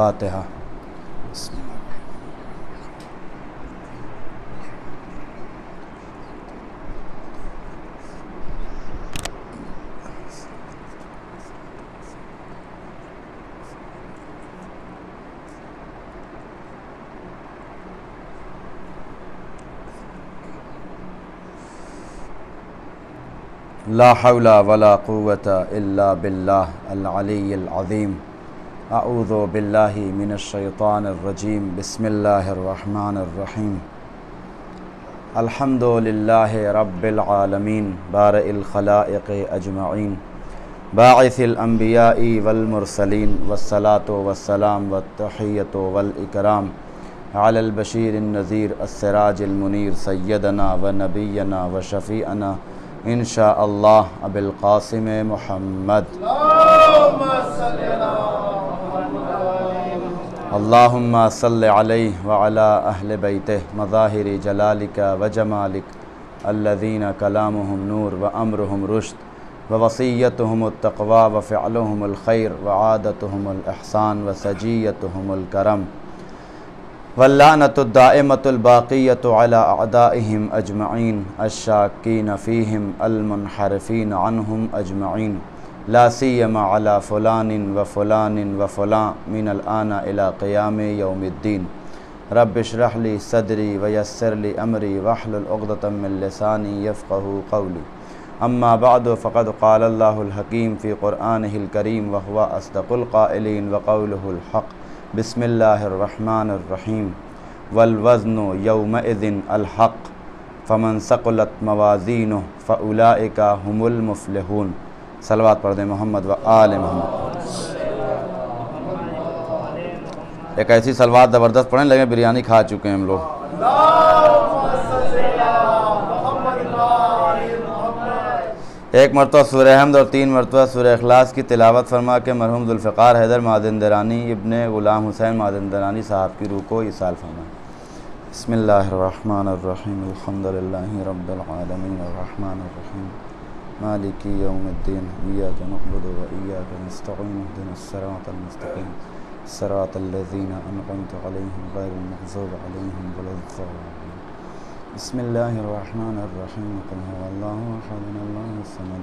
फातिहा। ला हौला वला कुव्वता इल्ला बिल्लाह अल अलीय्यिल अज़ीम। अऊज़ु बिल्लाहि मिनश शैतानिर रजीम। बिस्मिल्लाहिर रहमानिर रहीम। अल्हम्दुलिल्लाहि रब्बिल आलमीन बारिइल खलाइक़ अजमईन बाइसिल अंबियाई वल मुरसलीन वस्सलातु वस्सलाम वत्तहिय्यतु वल इकराम अलल बशीरिन नज़ीर अस्सिराजिल मुनीर सय्यदना व नबिय्यना व शफ़ीअना इंशाअल्लाह अबिल क़ासिम मुहम्मद। अल्लाहुम्मा सल्लि अलैहि व अला अहले बैतिहि मज़ाहिरि जलालिका व जमालिक अल्लज़ीना कलामुहुम नूर व अम्रुहुम रुश्द व वसीयतुहुमुत तक़वा व फ़िअलुहुमुल खैर व आदतुहुमुल इहसान व सजीयतुहुमुल करम वल्लानतुद दाइमतुल बाक़ियतु अला अअदाइहिम अजमईन अश्शाकीन फ़ीहिम अल मुनहरिफ़ीन अन्हुम अजमईन ला सियमा अला फ़ुलानिन व फ़ुलानिन व फ़ुलां मिनल आना इला क़ियाम यौमिद्दीन। रब्बि इश्रह ली सदरी व यस्सिर ली अमरी वहलुल उक़दतम मिन लिसानी यफ़क़हू क़ौली। अम्मा बअदु फ़क़द क़ाल अल्लाहुल हकीम फ़ी क़ुरआनिहिल करीम व हुवा अस्दक़ुल क़ाइलीन व क़ौलुहुल हक़। बिस्मिल्लाहिर रहमानिर रहीम। वल वज़्नु यौमइज़िन अल हक़ फ़मन सक़ुलत मवाज़ीनुहु फ़उलाइका हुमुल मुफ़्लिहून। सलवात पढ़ दें मोहम्मद व आले मोहम्मद। एक ऐसी सलवात ज़बरदस्त पढ़ें लगे बिरयानी खा चुके हैं हम लोग। एक मरतबा सूरह हम्द और 3 मरतबा सूरह इखलास की तिलावत फरमा के मरहूम ज़ुल्फ़िकार हैदर माज़िंदरानी इब्ने ग़ुलाम हुसैन माज़िंदरानी साहब की रूह को इसाल फरमा। बिस्मिल्लाहिर्रहमानिर्रहीम। अल्हम्दुलिल्लाहि रब्बिल आलमीन अर्रहमानिर रहीम मालिकी यौमिद्दीन इय्याका नअबुदु व इय्याका नस्तईन इहदिनस सिरातल मुस्तक़ीम सिरातल लज़ीना अनअमता अलैहिम गैरिल मग़ज़ूबि अलैहिम वलद्दाल्लीन। बिस्मिल्लाहिर्रहमानिर्रहीम। क़ुल हुवल्लाहु अहद अल्लाहुस समद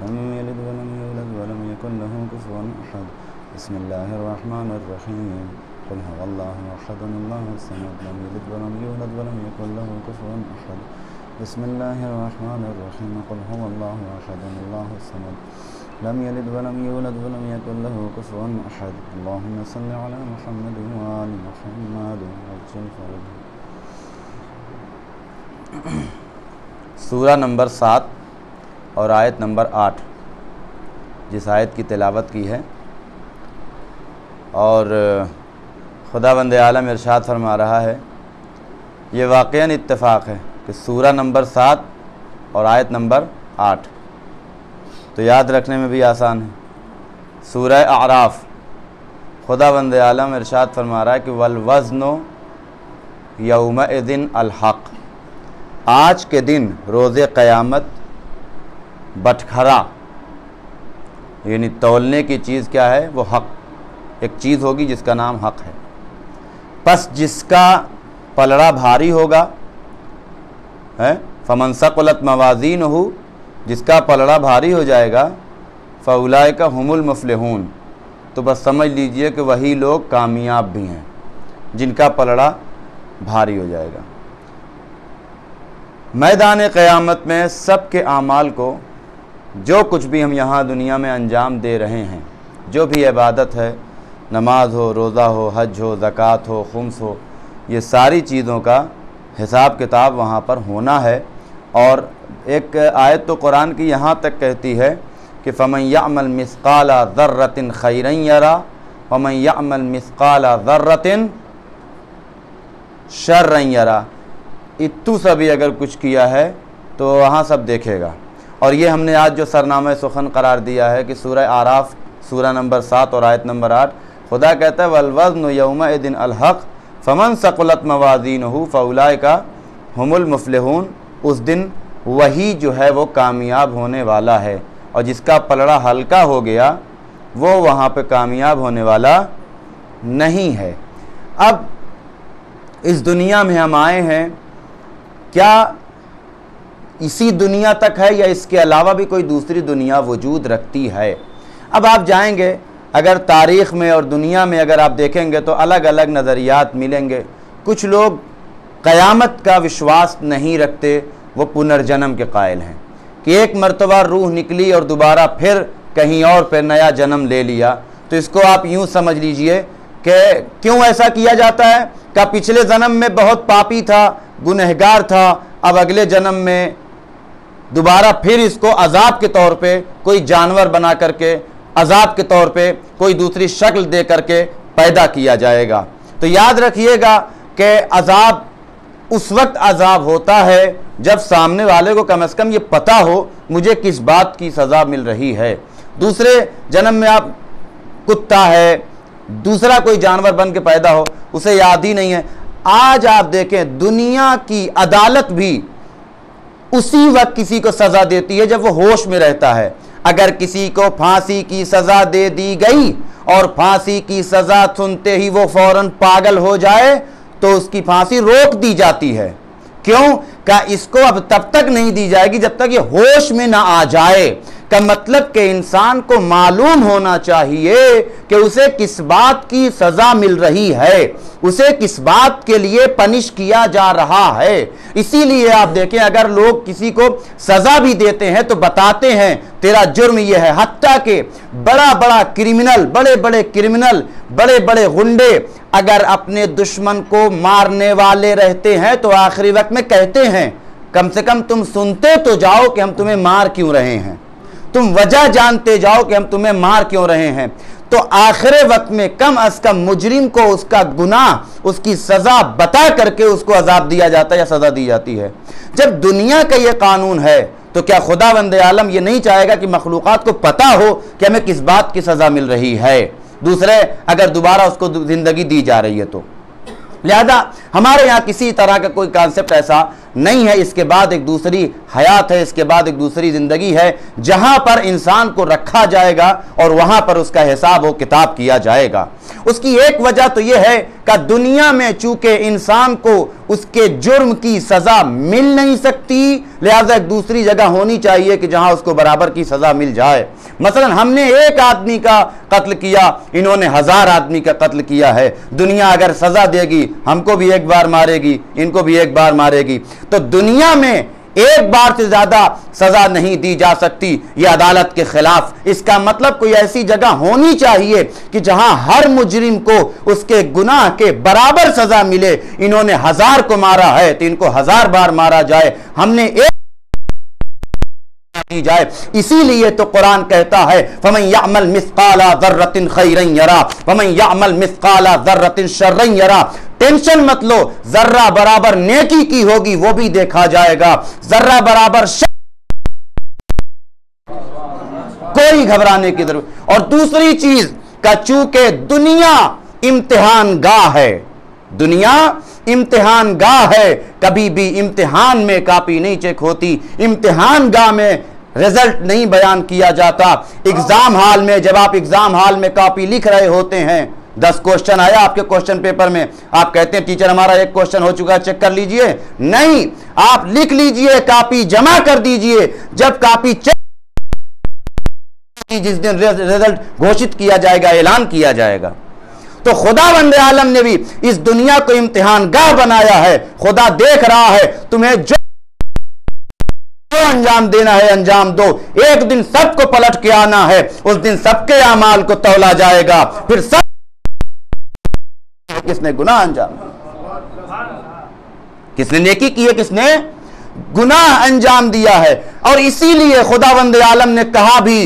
लम यलिद व लम यूलद व लम यकुल लहू कुफ़ुवन अहद। बिस्मिल्लाहिर्रहमानिर्रहीम। क़ुल हुवल्लाहु अहद अल्लाहुस समद लम यलिद व लम यूलद व लम यकुल लहू कुफ़ुवन अहद। बिस्मिल्लाहिर्रहमानिर्रहीम। क़ुल हुवल्लाहु अहद अल्लाहुस समद लम यलिद व लम यूलद व लम यकुल लहू कुफ़ुवन अहद। अल्लाहुम्मा सल्लि अला मुहम्मद व आलि मुहम्मद वअज्जिल फ़रजहम। सूरा नंबर 7 और आयत नंबर 8 जिस आयत की तिलावत की है और खुदावंद आलम इरशाद फरमा रहा है, ये वाक़ईन इत्तेफ़ाक़ है कि सूरा नंबर 7 और आयत नंबर 8 तो याद रखने में भी आसान है। सूरह आराफ खुदावंद आलम इरशाद फरमा रहा है कि वल वज़्नु यौमइज़िन अल हक़, आज के दिन रोज़े क़यामत बटखरा यानी तौलने की चीज़ क्या है, वो हक़, एक चीज़ होगी जिसका नाम हक़ है। बस जिसका पलड़ा भारी होगा है, फ़मन सक़ुलत मवाज़ीनुहु, जिसका पलड़ा भारी हो जाएगा, फ़उलाइका हुमुल मुफ़्लिहून, तो बस समझ लीजिए कि वही लोग कामयाब भी हैं जिनका पलड़ा भारी हो जाएगा। मैदान क़यामत में सब के आमाल को, जो कुछ भी हम यहाँ दुनिया में अंजाम दे रहे हैं, जो भी इबादत है, नमाज हो, रोज़ा हो, हज हो, ज़कात हो, खुम्स हो, ये सारी चीज़ों का हिसाब किताब वहाँ पर होना है। और एक आयत तो कुरान की यहाँ तक कहती है कि फ़मन यअमल मिस्क़ाला ज़र्रतिन खैरन यरा वमन यअमल मिस्क़ाला ज़र्रतिन शर्रन यरा। इत्तू सा भी अगर कुछ किया है तो वहाँ सब देखेगा। और ये हमने आज जो सरनामा सुखन करार दिया है कि सूरह आराफ सूरा नंबर 7 और आयत नंबर 8 खुदा कहता है वल वज़्नु यौमइज़िन अल हक़ फ़मन सक़ुलत मवाज़ीनुहु फ़उलाइका हुमुल मुफ़्लिहून। उस दिन वही जो है वो कामयाब होने वाला है, और जिसका पलड़ा हल्का हो गया वो वहाँ पे कामयाब होने वाला नहीं है। अब इस दुनिया में हम आए हैं, क्या इसी दुनिया तक है या इसके अलावा भी कोई दूसरी दुनिया वजूद रखती है? अब आप जाएंगे अगर तारीख़ में और दुनिया में अगर आप देखेंगे तो अलग अलग नज़रियात मिलेंगे। कुछ लोग क़यामत का विश्वास नहीं रखते, वो पुनर्जन्म के कायल हैं कि एक मरतबा रूह निकली और दोबारा फिर कहीं और पर नया जन्म ले लिया। तो इसको आप यूँ समझ लीजिए कि क्यों ऐसा किया जाता है? क्या पिछले जन्म में बहुत पापी था, गुनहगार था, अब अगले जन्म में दोबारा फिर इसको अजाब के तौर पे कोई जानवर बना करके, अजाब के तौर पे कोई दूसरी शक्ल दे करके पैदा किया जाएगा। तो याद रखिएगा कि अजाब उस वक्त अजाब होता है जब सामने वाले को कम से कम ये पता हो मुझे किस बात की सज़ा मिल रही है। दूसरे जन्म में आप कुत्ता है, दूसरा कोई जानवर बन के पैदा हो, उसे याद ही नहीं है। आज आप देखें दुनिया की अदालत भी उसी वक्त किसी को सज़ा देती है जब वो होश में रहता है। अगर किसी को फांसी की सज़ा दे दी गई और फांसी की सज़ा सुनते ही वो फौरन पागल हो जाए तो उसकी फांसी रोक दी जाती है। क्यों? क्या इसको अब तब तक नहीं दी जाएगी जब तक ये होश में ना आ जाए। का मतलब कि इंसान को मालूम होना चाहिए कि उसे किस बात की सज़ा मिल रही है, उसे किस बात के लिए पनिश किया जा रहा है। इसीलिए आप देखें अगर लोग किसी को सज़ा भी देते हैं तो बताते हैं तेरा जुर्म यह है। हत्ता के बड़ा बड़ा क्रिमिनल, बड़े बड़े क्रिमिनल, बड़े बड़े गुंडे अगर अपने दुश्मन को मारने वाले रहते हैं तो आखिरी वक्त में कहते हैं कम से कम तुम सुनते तो जाओ कि हम तुम्हें मार क्यों रहे हैं, तुम वजह जानते जाओ कि हम तुम्हें मार क्यों रहे हैं। तो आखिरी वक्त में कम अज कम मुजरिम को उसका गुनाह, उसकी सजा बता करके उसको अजाब दिया जाता है या सजा दी जाती है। जब दुनिया का यह कानून है तो क्या खुदावंद आलम ये नहीं चाहेगा कि मखलूकात को पता हो कि हमें किस बात की सजा मिल रही है, दूसरे अगर दोबारा उसको जिंदगी दी जा रही है तो। लिहाजा हमारे यहाँ किसी तरह का कोई कॉन्सेप्ट ऐसा नहीं है। इसके बाद एक दूसरी हयात है, इसके बाद एक दूसरी जिंदगी है जहां पर इंसान को रखा जाएगा और वहां पर उसका हिसाब व किताब किया जाएगा। उसकी एक वजह तो यह है कि दुनिया में चूंकि इंसान को उसके जुर्म की सजा मिल नहीं सकती, लिहाजा एक दूसरी जगह होनी चाहिए कि जहां उसको बराबर की सजा मिल जाए। मसलन हमने एक आदमी का कत्ल किया, इन्होंने 1000 आदमी का कत्ल किया है। दुनिया अगर सजा देगी हमको भी एक बार मारेगी, इनको भी एक बार मारेगी। तो दुनिया में एक बार से ज्यादा सजा नहीं दी जा सकती, यह अदालत के खिलाफ। इसका मतलब कोई ऐसी जगह होनी चाहिए कि जहां हर मुजरिम को उसके गुनाह के बराबर सजा मिले। इन्होंने 1000 को मारा है तो इनको 1000 बार मारा जाए, हमने एक दी जाए। इसीलिए तो कुरान कहता है फमन यअमल मिस्काला ज़र्रतिन खैरन यरा वमन यअमल मिस्काला ज़र्रतिन शर्रन यरा। टेंशन मत लो, जर्रा बराबर नेकी की होगी वो भी देखा जाएगा, जर्रा बराबर कोई घबराने की जरूरत। और दूसरी चीज का चूंकि दुनिया इम्तिहान गाह है, दुनिया इम्तिहान गाह है, कभी भी इम्तिहान में कॉपी नहीं चेक होती, इम्तिहान गाह में रिजल्ट नहीं बयान किया जाता। एग्जाम हॉल में जब आप एग्जाम हॉल में कॉपी लिख रहे होते हैं, 10 क्वेश्चन आया आपके क्वेश्चन पेपर में, आप कहते हैं टीचर हमारा एक क्वेश्चन हो चुका है, चेक कर लीजिए। नहीं, आप लिख लीजिए, कॉपी जमा कर दीजिए। जब कॉपी चेक, जिस दिन रिजल्ट घोषित किया जाएगा, ऐलान किया जाएगा। तो खुदावंद आलम ने भी इस दुनिया को इम्तिहान गाह बनाया है। खुदा देख रहा है तुम्हें जो अंजाम देना है अंजाम दो। एक दिन सबको पलट के आना है, उस दिन सबके अमाल को तौला जाएगा, फिर सब किसने गुनाह अंजाम, किसने नेकी की है, किसने गुनाह अंजाम दिया है। और इसीलिए खुदावंद आलम ने कहा भी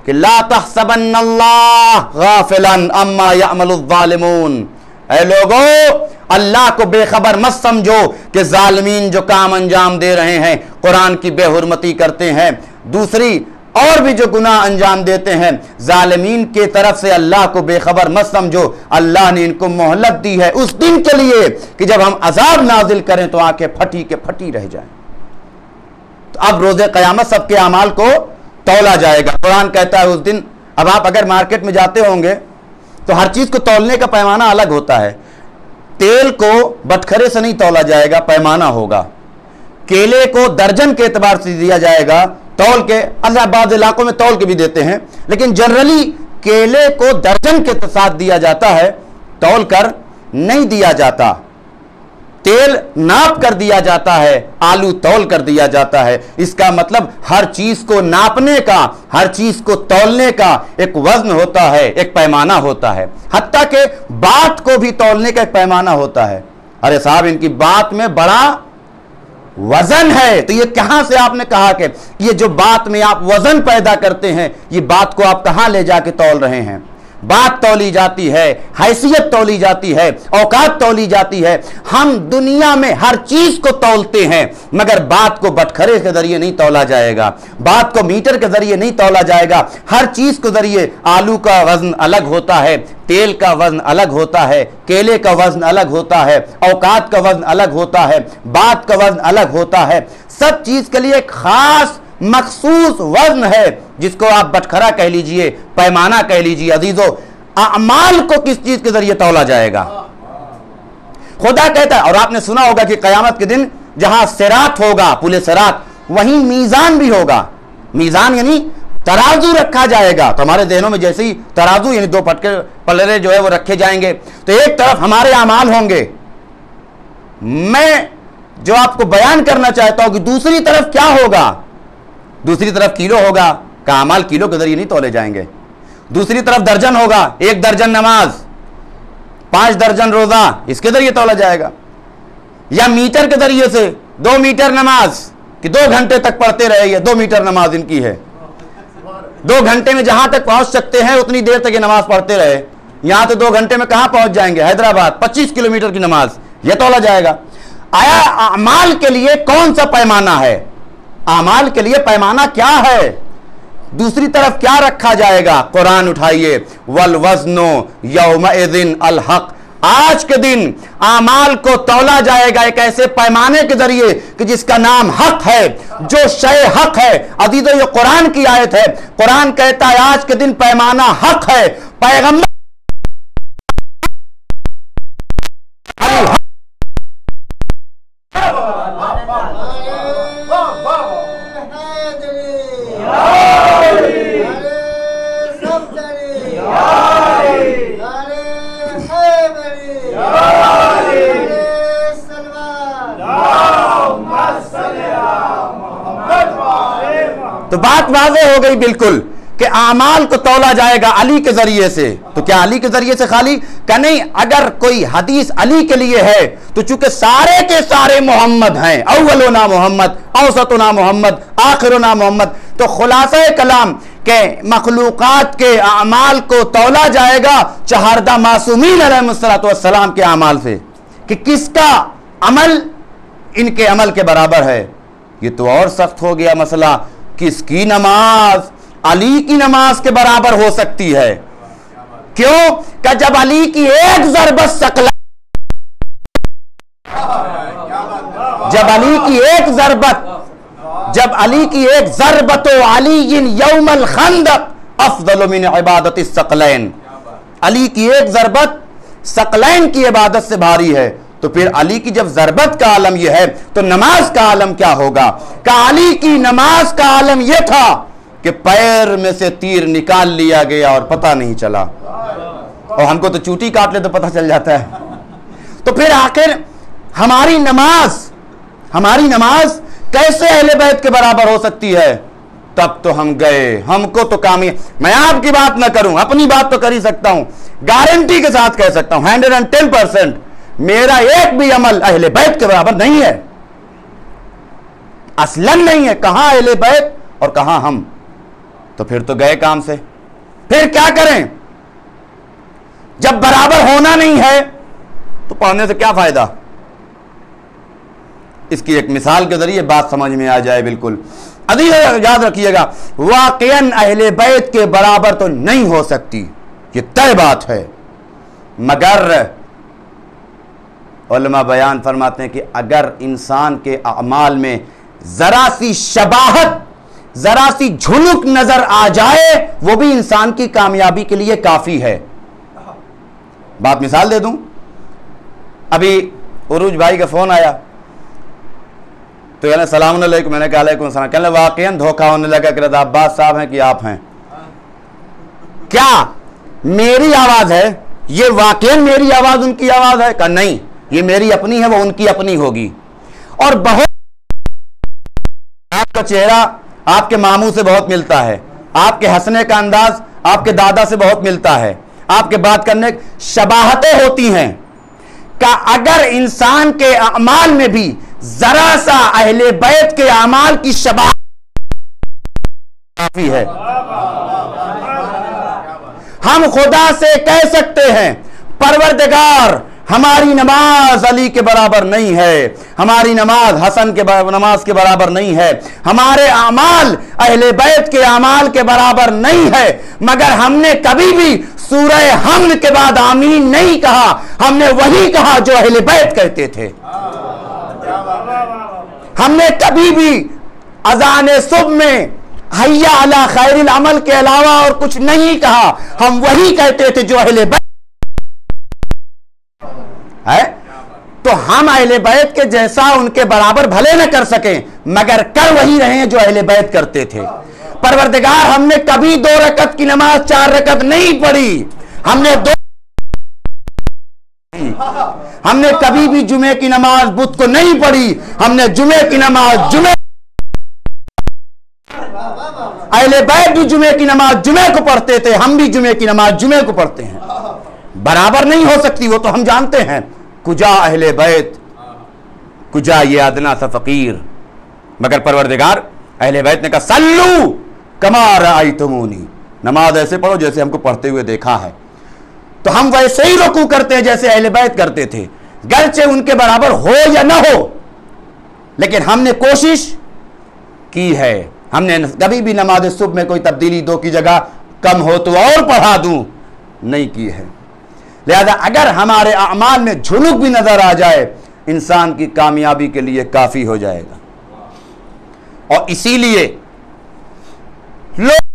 कि ला तहसबन्नल्लाह गाफिलन अम्मा यअमलुज़ ज़ालिमून। ऐ लोगों, अल्लाह को बेखबर मत समझो कि जालिमीन जो काम अंजाम दे रहे हैं, कुरान की बेहुरमती करते हैं, दूसरी और भी जो गुनाह अंजाम देते हैं, जालिमीन के तरफ से अल्लाह को बेखबर मत समझो। अल्लाह ने इनको मोहलत दी है उस दिन के लिए कि जब हम अजाब नाजिल करें तो आंखें फटी के फटी रह जाएं। तो अब रोजे कयामत सबके अमाल को तौला जाएगा। कुरान कहता है उस दिन, अब आप अगर मार्केट में जाते होंगे तो तो हर चीज को तौलने का पैमाना अलग होता है। तेल को बटखरे से नहीं तौला जाएगा, पैमाना होगा। केले को दर्जन के एतबार से दिया जाएगा, तौल के। अल्लाह बाद इलाकों में तौल के भी देते हैं, लेकिन जनरली केले को दर्जन के साथ दिया जाता है, तौल कर नहीं दिया जाता। तेल नाप कर दिया जाता है, आलू तौल कर दिया जाता है। इसका मतलब हर चीज को नापने का, हर चीज को तौलने का एक वजन होता है, एक पैमाना होता है। हत्ता के बात को भी तौलने का एक पैमाना होता है। अरे साहब, इनकी बात में बड़ा वजन है, तो ये कहां से आपने कहा कि ये जो बात में आप वजन पैदा करते हैं, ये बात को आप कहां ले जाके तौल रहे हैं? बात तौली जाती है, हैसियत तौली जाती है, औकात तौली जाती है। हम दुनिया में हर चीज को तौलते हैं, मगर बात को बटखरे के जरिए नहीं तौला जाएगा, बात को मीटर के जरिए नहीं तौला जाएगा। हर चीज के जरिए आलू का वजन अलग होता है, तेल का वजन अलग होता है, केले का वजन अलग होता है, औकात का वजन अलग होता है, बात का वजन अलग होता है। सब चीज के लिए एक खास मखसूस वजन है, जिसको आप बटखरा कह लीजिए, पैमाना कह लीजिए। अजीजों, अमाल को किस चीज के जरिए तौला जाएगा? खुदा कहता है, और आपने सुना होगा कि कयामत के दिन जहां सिरात होगा, पुले सिरात, वहीं मीजान भी होगा। मीजान यानी तराजू रखा जाएगा। तो हमारे देहनों में जैसे ही तराजू यानी दो फटके पलरे जो है वो रखे जाएंगे, तो एक तरफ हमारे अमाल होंगे। मैं जो आपको बयान करना चाहता हूं कि दूसरी तरफ क्या होगा? दूसरी तरफ किलो होगा, का अमाल किलो के जरिए नहीं तौले जाएंगे। दूसरी तरफ दर्जन होगा, 1 दर्जन नमाज, 5 दर्जन रोजा, इसके जरिए तौला जाएगा। या मीटर के जरिए से 2 मीटर नमाज कि 2 घंटे तक पढ़ते रहे, 2 मीटर नमाज इनकी है। 2 घंटे में जहां तक पहुंच सकते हैं उतनी देर तक ये नमाज पढ़ते रहे। यहां तो 2 घंटे में कहां पहुंच जाएंगे? हैदराबाद, 25 किलोमीटर की नमाज, यह तौला जाएगा। आया अमाल के लिए कौन सा पैमाना है? अमाल के लिए पैमाना क्या है? दूसरी तरफ क्या रखा जाएगा? कुरान उठाइए, वल वज़्नु यौमइज़िन अल हक़। आज के दिन आमाल को तौला जाएगा एक ऐसे पैमाने के जरिए कि जिसका नाम हक है, जो शय हक है। अजीजों, ये कुरान की आयत है। कुरान कहता है आज के दिन पैमाना हक है। पैगंबर तो बात वाज़ेह हो गई बिल्कुल कि आमाल को तौला जाएगा अली के जरिए से। तो क्या अली के जरिए से खाली का नहीं? अगर कोई हदीस अली के लिए है तो चूंकि सारे के सारे मोहम्मद हैं, अव्वलुना मोहम्मद, औसतुना मोहम्मद, आखिरुना मोहम्मद, तो खुलासा कलाम के मखलूकात के आमाल को तौला जाएगा चहारदा मासूमीन अलैहिस्सलातु वस्सलाम के आमाल से कि किसका अमल इनके अमल के बराबर है। ये तो और सख्त हो गया मसला, किसकी नमाज अली की नमाज के बराबर हो सकती है? क्यों? कि जब अली की एक ज़रबत सकला, जब अली की एक ज़रबत अलीइन यौमल खंदक अफज़ल मिन इबादति सकलैन, अली की एक ज़रबत सकलैन की इबादत से भारी है। तो फिर अली की जब ज़रबत का आलम यह है तो नमाज का आलम क्या होगा? का अली की नमाज का आलम यह था कि पैर में से तीर निकाल लिया गया और पता नहीं चला। और हमको तो चूटी काट ले तो पता चल जाता है। तो फिर आखिर हमारी नमाज कैसे अहले बैत के बराबर हो सकती है? तब तो हम गए, हमको तो कामयाब। मैं आपकी बात ना करूं, अपनी बात तो कर ही सकता हूं, गारंटी के साथ कह सकता हूं 110% मेरा एक भी अमल अहले बैत के बराबर नहीं है, असलन नहीं है। कहां अहले बैत और कहां हम? तो फिर तो गए काम से। फिर क्या करें? जब बराबर होना नहीं है तो पढ़ने से क्या फायदा? इसकी एक मिसाल के जरिए बात समझ में आ जाए बिल्कुल। अजीज याद रखिएगा, वाकईन अहले बैत के बराबर तो नहीं हो सकती, ये तय बात है। मगर उलमा बयान फरमाते हैं कि अगर इंसान के अमाल में जरा सी शबाहत, जरा सी झुनुक नजर आ जाए, वो भी इंसान की कामयाबी के लिए काफी है। बात मिसाल दे दूं, अभी उरूज भाई का फ़ोन आया तो कहने सलाम अलैकुम, मैंने कहा अलैकुम सलाम। कहने वाकईन धोखा होने लगा कि रज़ा अब्बास साहब हैं कि आप हैं? क्या मेरी आवाज़ है ये? वाकईन मेरी आवाज़ उनकी आवाज़ है? कहा नहीं, ये मेरी अपनी है, वो उनकी अपनी होगी। और बहुत आपका चेहरा आपके मामू से बहुत मिलता है, आपके हंसने का अंदाज आपके दादा से बहुत मिलता है, आपके बात करने शबाहतें होती हैं। का अगर इंसान के अमाल में भी जरा सा अहले बैत के अमाल की शबाहत काफी है। हम खुदा से कह सकते हैं परवरदिगार हमारी नमाज अली के बराबर नहीं है, हमारी नमाज हसन के नमाज के बराबर नहीं है, हमारे अमाल अहले बैत के अमाल के बराबर नहीं है, मगर हमने कभी भी सूरह हमद के बाद आमीन नहीं कहा, हमने वही कहा जो अहले बैत कहते थे। हमने कभी भी अजान सुबह में हय्या अला खैरिल अमल के अलावा और कुछ नहीं कहा, हम वही कहते थे जो अहले बैत है। तो हम अहले बैत के जैसा उनके बराबर भले न कर सकें, मगर कर वही रहे हैं जो अहले बैत करते थे। परवरदिगार हमने कभी 2 रकत की नमाज 4 रकत नहीं पढ़ी, हमने कभी भी जुमे की नमाज बुध को नहीं पढ़ी, हमने जुमे की नमाज जुमे, अहले बैत भी जुमे की नमाज जुमे को पढ़ते थे, हम भी जुमे की नमाज जुमे को पढ़ते हैं। बराबर नहीं हो सकती, वो तो हम जानते हैं। कुजा अहले बैत, कुजा ये अदना सा फकीर। मगर परवरदिगार अहले बैत ने कहा सल्लू कमा रअयतुमूनी, नमाज ऐसे पढ़ो जैसे हमको पढ़ते हुए देखा है। तो हम वैसे ही रुकू करते हैं जैसे अहले बैत करते थे, गर्चे उनके बराबर हो या ना हो, लेकिन हमने कोशिश की है। हमने कभी भी नमाज सुबह में कोई तब्दीली 2 की जगह कम हो तो और पढ़ा दूं नहीं की है। लिहाजा अगर हमारे अमाल में झुनुक भी नजर आ जाए, इंसान की कामयाबी के लिए काफी हो जाएगा। और इसीलिए लोग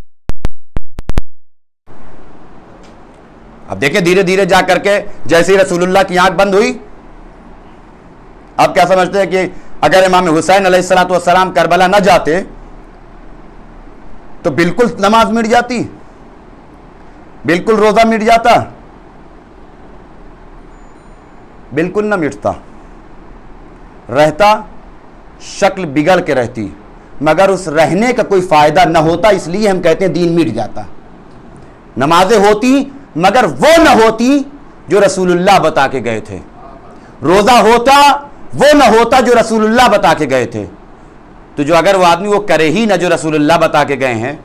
अब देखें धीरे धीरे जा करके जैसे ही रसूलुल्लाह की आंख बंद हुई, आप क्या समझते हैं कि अगर इमाम हुसैन अलैहिस्सलातु वस्सलाम करबला न जाते तो बिल्कुल नमाज मिट जाती, बिल्कुल रोजा मिट जाता? बिल्कुल न मिटता, रहता शक्ल बिगड़ के रहती, मगर उस रहने का कोई फायदा न होता। इसलिए हम कहते हैं दीन मिट जाता। नमाजें होती मगर वो न होती जो रसूलुल्लाह बता के गए थे, रोजा होता वो न होता जो रसूलुल्लाह बता के गए थे। तो जो अगर वो आदमी वो करे ही ना जो रसूलुल्लाह बता के गए हैं,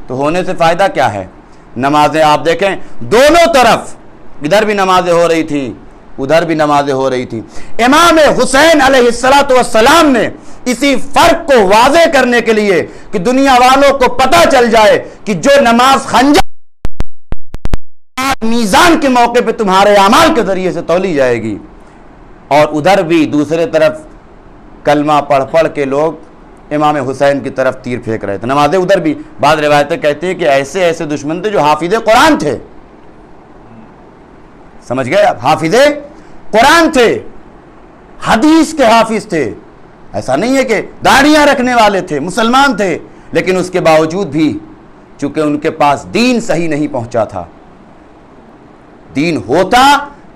तो होने से फायदा क्या है? नमाजें आप देखें दोनों तरफ, इधर भी नमाजें हो रही थी, उधर भी नमाजें हो रही थी। इमाम हुसैन अलैहिस्सलातु वस्सलाम ने इसी फर्क को वाज़े करने के लिए कि दुनिया वालों को पता चल जाए कि जो नमाज खंजर मीजान के मौके पे तुम्हारे अमाल के जरिए से तौली जाएगी, और उधर भी दूसरे तरफ कलमा पढ़ पढ़ के लोग इमाम हुसैन की तरफ तीर फेंक रहे थे। नमाजें उधर भी, बाद रिवायतें कहती है कि ऐसे ऐसे दुश्मन थे जो हाफिज़े कुरान थे। समझ गए आप? हाफिज़े कुरान थे, हदीस के हाफिज थे। ऐसा नहीं है कि दाढ़ियां रखने वाले थे, मुसलमान थे, लेकिन उसके बावजूद भी चूंकि उनके पास दीन सही नहीं पहुंचा था, दीन होता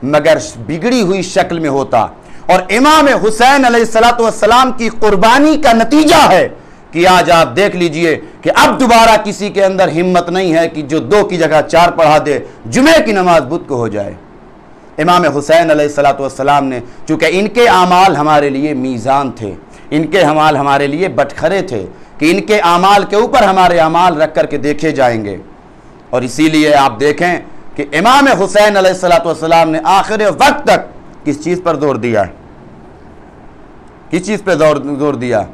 मगर बिगड़ी हुई शक्ल में होता। और इमाम हुसैन अलैहिस्सलातु वस्सलाम की कुर्बानी का नतीजा है कि आज आप देख लीजिए कि अब दोबारा किसी के अंदर हिम्मत नहीं है कि जो 2 की जगह 4 पढ़ा दे, जुमे की नमाज बुध को हो जाए। इमाम हुसैन अलैहिस्सलातु वस्सलाम ने, चूँकि इनके आमाल हमारे लिए मीज़ान थे, इनके अमाल हमारे लिए बटखरे थे कि इनके आमाल के ऊपर हमारे आमाल रख करके देखे जाएंगे। और इसीलिए आप देखें कि इमाम हुसैन अलैहिस्सलातु वस्सलाम ने आखिर वक्त तक किस चीज़ पर जोर दिया है? किस चीज़ पर जोर दिया?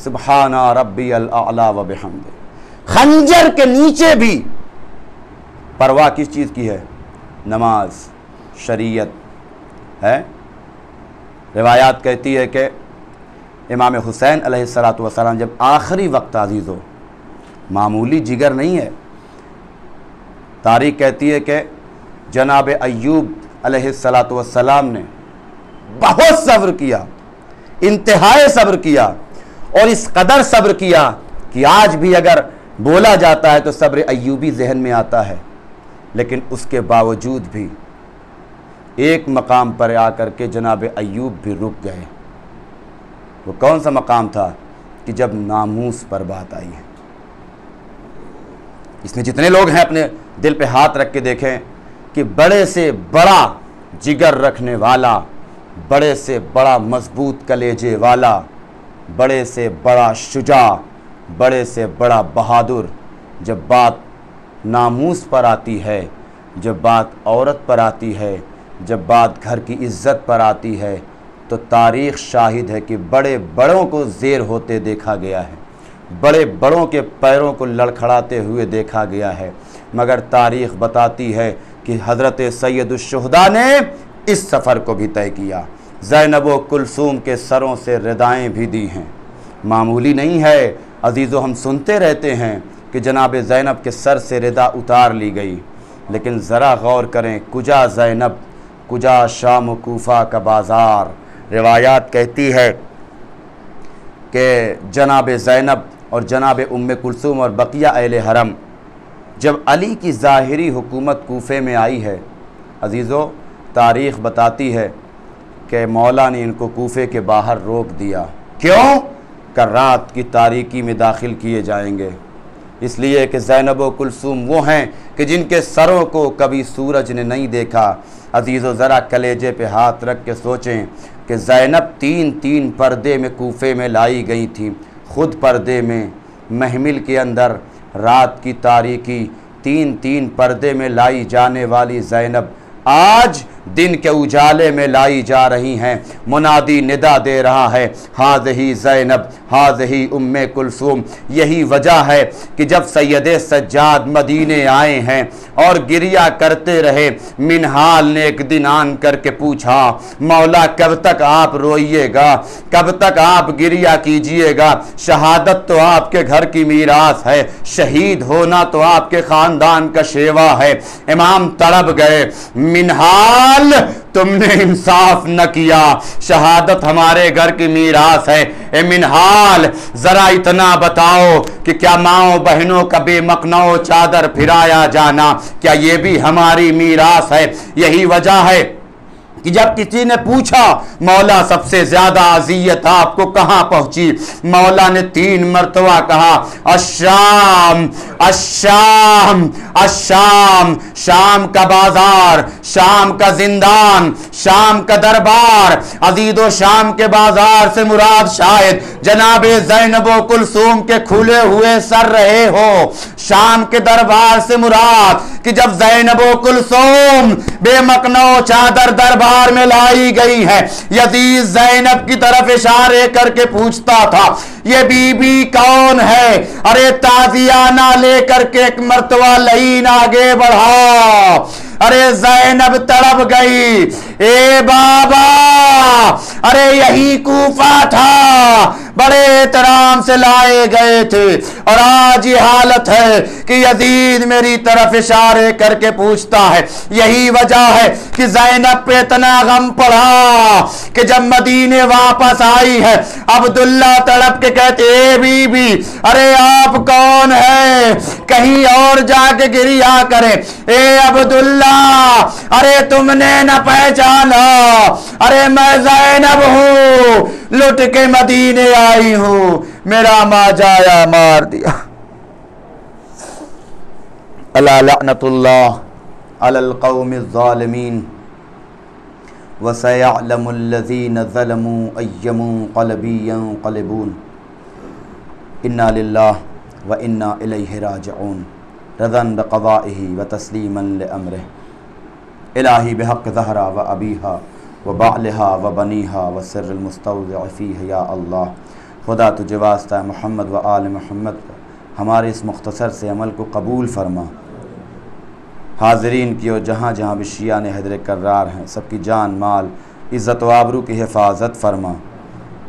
सुब्हाना रब्बियल आला व बिहम्दे। खंजर के नीचे भी परवाह किस चीज़ की है? नमाज, शरीयत है। रिवायात कहती है कि इमाम हुसैन अलैहिस्सलातु वस्सलाम जब आखिरी वक्त अजीज़ हो, मामूली जिगर नहीं है, तारीख कहती है कि जनाब अय्यूब अलैहिस्सलातु वस्सलाम ने बहुत सब्र किया, इंतहाई सब्र किया, और इस कदर सब्र किया कि आज भी अगर बोला जाता है तो सब्र अय्यूबी जहन में आता है। लेकिन उसके बावजूद भी एक मकाम पर आकर के जनाब अय्यूब भी रुक गए। वो कौन सा मकाम था कि जब नामूस पर बात आई है। इसमें जितने लोग हैं अपने दिल पे हाथ रख के देखें कि बड़े से बड़ा जिगर रखने वाला, बड़े से बड़ा मजबूत कलेजे वाला, बड़े से बड़ा शुजा, बड़े से बड़ा बहादुर, जब बात नामूस पर आती है, जब बात औरत पर आती है, जब बात घर की इज्जत पर आती है, तो तारीख़ शाहिद है कि बड़े बड़ों को ज़ेर होते देखा गया है, बड़े बड़ों के पैरों को लड़खड़ाते हुए देखा गया है। मगर तारीख़ बताती है कि हज़रत सैयदुश्शुहदा ने इस सफ़र को भी तय किया। ज़ैनब व कुलसूम के सरों से रिदाएँ भी दी हैं। मामूली नहीं है अजीज़ों, हम सुनते रहते हैं कि जनाब ज़ैनब के सर से रिदा उतार ली गई, लेकिन ज़रा गौर करें, कुजा ज़ैनब कुजा शाम कूफ़ा का बाज़ार। रिवायात कहती है कि जनाब ज़ैनब और जनाब उम्मे कुलसूम और बकिया अहले हरम जब अली की ज़ाहिरी हुकूमत कूफ़े में आई है, अजीज़ों तारीख़ बताती है कि मौला ने इनको कूफ़े के बाहर रोक दिया। क्यों? कि रात की तारीकी में दाखिल किए जाएंगे। इसलिए कि ज़ैनब व कुलसूम वो हैं कि जिनके सरों को कभी सूरज ने नहीं देखा। अजीज़ों ज़रा कलेजे पे हाथ रख के सोचें कि ज़ैनब 3-3 पर्दे में कूफ़े में लाई गई थी, ख़ुद पर्दे में, महमिल के अंदर रात की तारीकी 3-3 पर्दे में लाई जाने वाली ज़ैनब आज दिन के उजाले में लाई जा रही हैं। मुनादी निदा दे रहा है, हाज़ही ज़ैनब हाज़ही उम्मे कुलसूम। यही वजह है कि जब सैयदे सज्जाद मदीने आए हैं और गिरिया करते रहे, मिनहाल ने एक दिन आन करके पूछा, मौला कब तक आप रोइएगा, कब तक आप गिरिया कीजिएगा? शहादत तो आपके घर की मीरास है, शहीद होना तो आपके ख़ानदान का शेवा है। इमाम तड़प गए, मिनहाल तुमने इंसाफ न किया, शहादत हमारे घर की मीरास है। ए मिनहाल जरा इतना बताओ कि क्या माओ बहनों का बेमकनो चादर फिराया जाना, क्या ये भी हमारी मीरास है? यही वजह है कि जब किसी ने पूछा मौला सबसे ज्यादा अजियत आपको कहां पहुंची, मौला ने 3 मरतबा कहा अश्शाम अश्शाम अश्शाम। शाम का बाजार, शाम का जिंदान, शाम का दरबार। अजीजो शाम के बाजार से मुराद शायद जनाबे ज़ैनब व कुलसूम के खुले हुए सर रहे हो। शाम के दरबार से मुराद कि जब ज़ैनब व कुलसूम बेमकनो चादर दरबार में लाई गई है, यजीद ज़ैनब की तरफ इशारे करके पूछता था ये बीबी कौन है? अरे ताजियाना लेकर के एक मर्तबा लईन आगे बढ़ा। अरे ज़ैनब तड़प गई, ए बाबा, अरे यही कूफा था, बड़े एहतराम से लाए गए थे और आज ये हालत है कि यजीद मेरी तरफ इशारे करके पूछता है। यही वजह है कि ज़ैनब पे इतना गम पड़ा कि जब मदीने वापस आई है, अब्दुल्ला तड़प के कहते ए बीबी, अरे आप कौन है? कहीं और जाके गिरिया करे। ए अब्दुल्ला, अरे तुमने न पहचाना, अरे मैं ज़ैनब हूं, लुट के मदीने आई हूं, मेरा माजाया मार दिया। अला लअनतुल्लाह अलल कौमिज़ ज़ालिमीन व सयअलमुल्लज़ीन ज़लमू अय्यमू क़लबी यंक़लिबून। इन्ना लिल्लाहि व इन्ना इलैहि राजिऊन। रज़न बिक़ज़ाइहि व तस्लीमन लिअम्रिहि। इलाही बिहक़्क़ ज़हरा व अबीहा व बालिहा व बनीहा व सिर्रिल मुस्तौज़िअ फ़ीहा या अल्लाह। खुदा तुझे वास्ता मोहम्मद व आल मोहम्मद हमारे इस मुख्तसर से अमल को कबूल फरमा। हाज़रीन की और जहाँ जहाँ भी शिया ने हैदर कर्रार हैं, सबकी जान माल इज़्ज़त व आबरू की हिफाजत फरमा।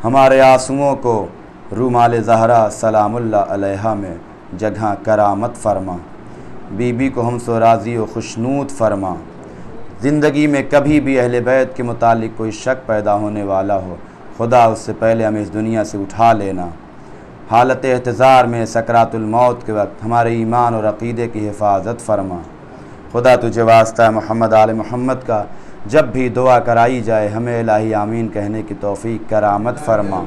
हमारे आंसुओं को रूमाल ज़हरा सलामुल्लाह अलैहा में जगह करामत फरमा। बीबी को हम सो राज़ी व खुशनूद फरमा। ज़िंदगी में कभी भी अहले बैत के मुतालिक कोई शक पैदा होने वाला हो, खुदा उससे पहले हमें इस दुनिया से उठा लेना। हालत एहतज़ार में सकरातुल मौत के वक्त हमारे ईमान और अक़ीदे की हिफाजत फरमा। खुदा तुझे वास्ता है मोहम्मद आले मोहम्मद का, जब भी दुआ कराई जाए हमें इलाही आमीन कहने की तौफ़ीक करामत फरमा।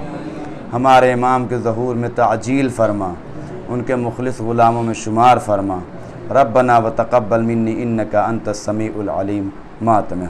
हमारे इमाम के ज़हूर में ताजील फरमा, उनके मुखलिस ग़ुलामों में शुमार फरमा। रब्बना व तक़ब्बल मिन्नी इन्नका अंतस समीउल अलीम। मातम।